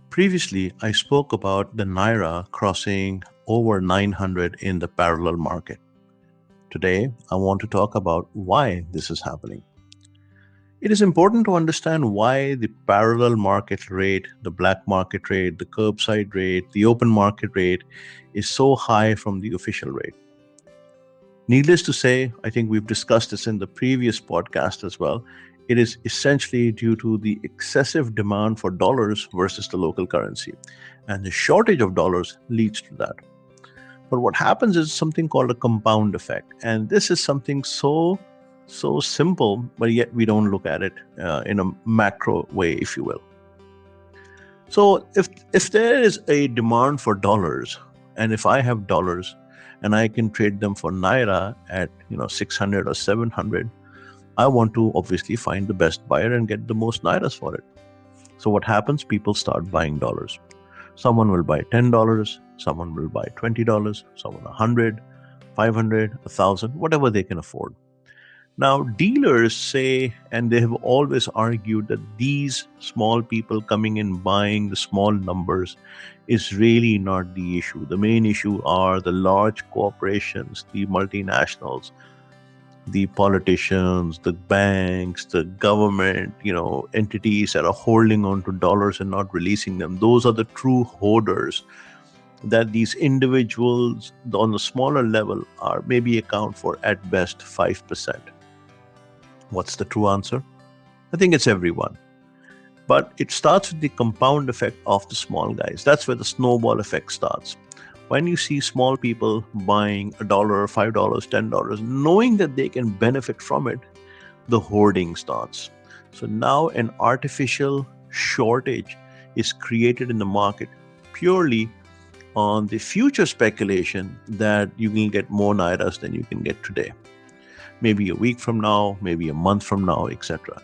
Previously, I spoke about the Naira crossing over 900 in the parallel market. Today, I want to talk about why this is happening. It is important to understand why the parallel market rate, the black market rate, the curbside rate, the open market rate is so high from the official rate. Needless to say, I think we've discussed this in the previous podcast as well. It is essentially due to the excessive demand for dollars versus the local currency. And the shortage of dollars leads to that. But what happens is something called a compound effect. And this is something so simple, but yet we don't look at it in a macro way, if you will. So if there is a demand for dollars, and if I have dollars and I can trade them for naira at 600 or 700, I want to obviously find the best buyer and get the most nairas for it. So what happens? People start buying dollars. Someone will buy $10, someone will buy $20, someone 100, 500, 1,000, whatever they can afford. Now, dealers say, and they have always argued, that these small people coming in buying the small numbers is really not the issue. The main issue are the large corporations, the multinationals, the politicians, the banks, the government, entities that are holding on to dollars and not releasing them. Those are the true hoarders that these individuals on the smaller level are maybe account for at best 5%. What's the true answer? I think it's everyone. But it starts with the compound effect of the small guys. That's where the snowball effect starts. When you see small people buying $1, $5, $10, knowing that they can benefit from it, the hoarding starts. So now an artificial shortage is created in the market purely on the future speculation that you can get more nairas than you can get today. Maybe a week from now, maybe a month from now, etc.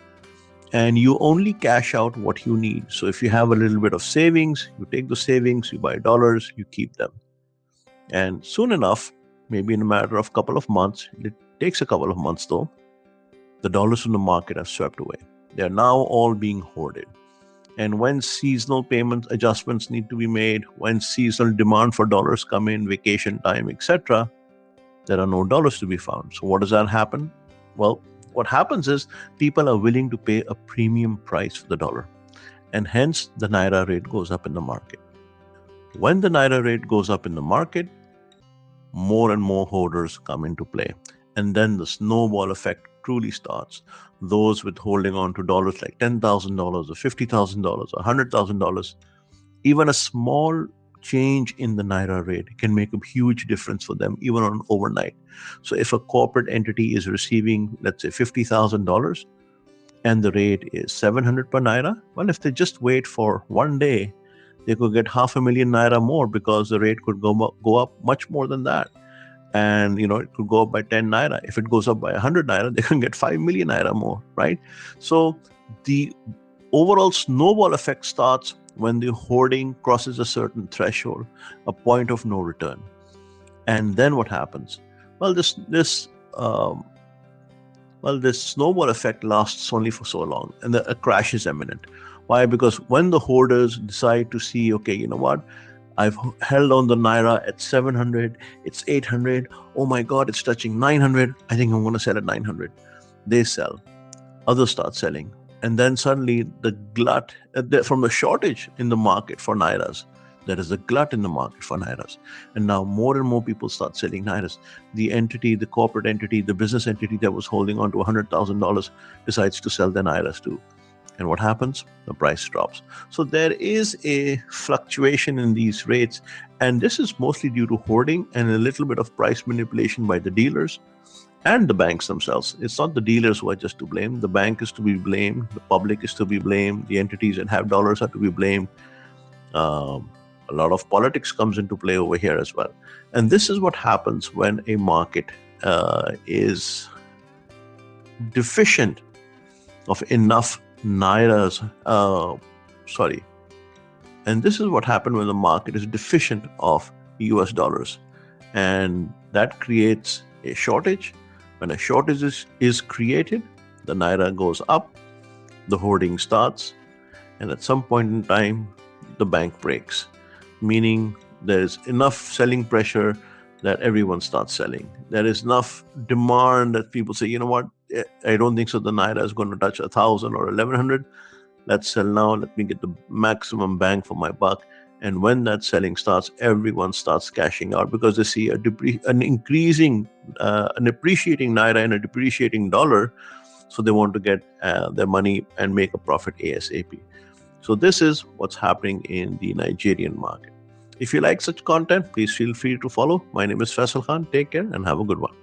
And you only cash out what you need. So if you have a little bit of savings, you take the savings, you buy dollars, you keep them. And soon enough, maybe in a matter of a couple of months, it takes a couple of months though, the dollars from the market have swept away. They are now all being hoarded. And when seasonal payment adjustments need to be made, when seasonal demand for dollars come in, vacation time, etc., there are no dollars to be found. So what does that happen? Well, what happens is people are willing to pay a premium price for the dollar. And hence the Naira rate goes up in the market. When the Naira rate goes up in the market, more and more hoarders come into play. And then the snowball effect truly starts. Those with holding on to dollars like $10,000 or $50,000 or $100,000, even a small change in the Naira rate can make a huge difference for them, even on overnight. So if a corporate entity is receiving, let's say, $50,000 and the rate is 700 per Naira, well, if they just wait for one day, they could get 500,000 Naira more because the rate could go up much more than that. And, it could go up by 10 Naira. If it goes up by 100 Naira, they can get 5 million Naira more, right? So the overall snowball effect starts when the hoarding crosses a certain threshold, a point of no return. And then what happens? Well, this snowball effect lasts only for so long, and a crash is imminent. Why? Because when the hoarders decide to see, okay, you know what? I've held on the Naira at 700, it's 800, oh my God, it's touching 900, I think I'm going to sell at 900. They sell, others start selling. And then suddenly the glut, from the shortage in the market for Nairas, there is a glut in the market for Nairas. And now more and more people start selling Nairas. The entity, the corporate entity, the business entity that was holding on to $100,000 decides to sell their Nairas too. And what happens? The price drops. So there is a fluctuation in these rates. And this is mostly due to hoarding and a little bit of price manipulation by the dealers and the banks themselves. It's not the dealers who are just to blame. The bank is to be blamed. The public is to be blamed. The entities that have dollars are to be blamed. A lot of politics comes into play over here as well. And this is what happens when a market is deficient of enough Nairas. And this is what happened when the market is deficient of US dollars. And that creates a shortage. When a shortage is created, the Naira goes up, the hoarding starts, and at some point in time, the bank breaks, meaning there's enough selling pressure that everyone starts selling. There is enough demand that people say, you know what, I don't think so. The Naira is going to touch 1,000 or 1,100. Let's sell now. Let me get the maximum bang for my buck. And when that selling starts, everyone starts cashing out because they see an increasing, an appreciating Naira and a depreciating dollar. So they want to get their money and make a profit ASAP. So this is what's happening in the Nigerian market. If you like such content, please feel free to follow. My name is Faisal Khan. Take care and have a good one.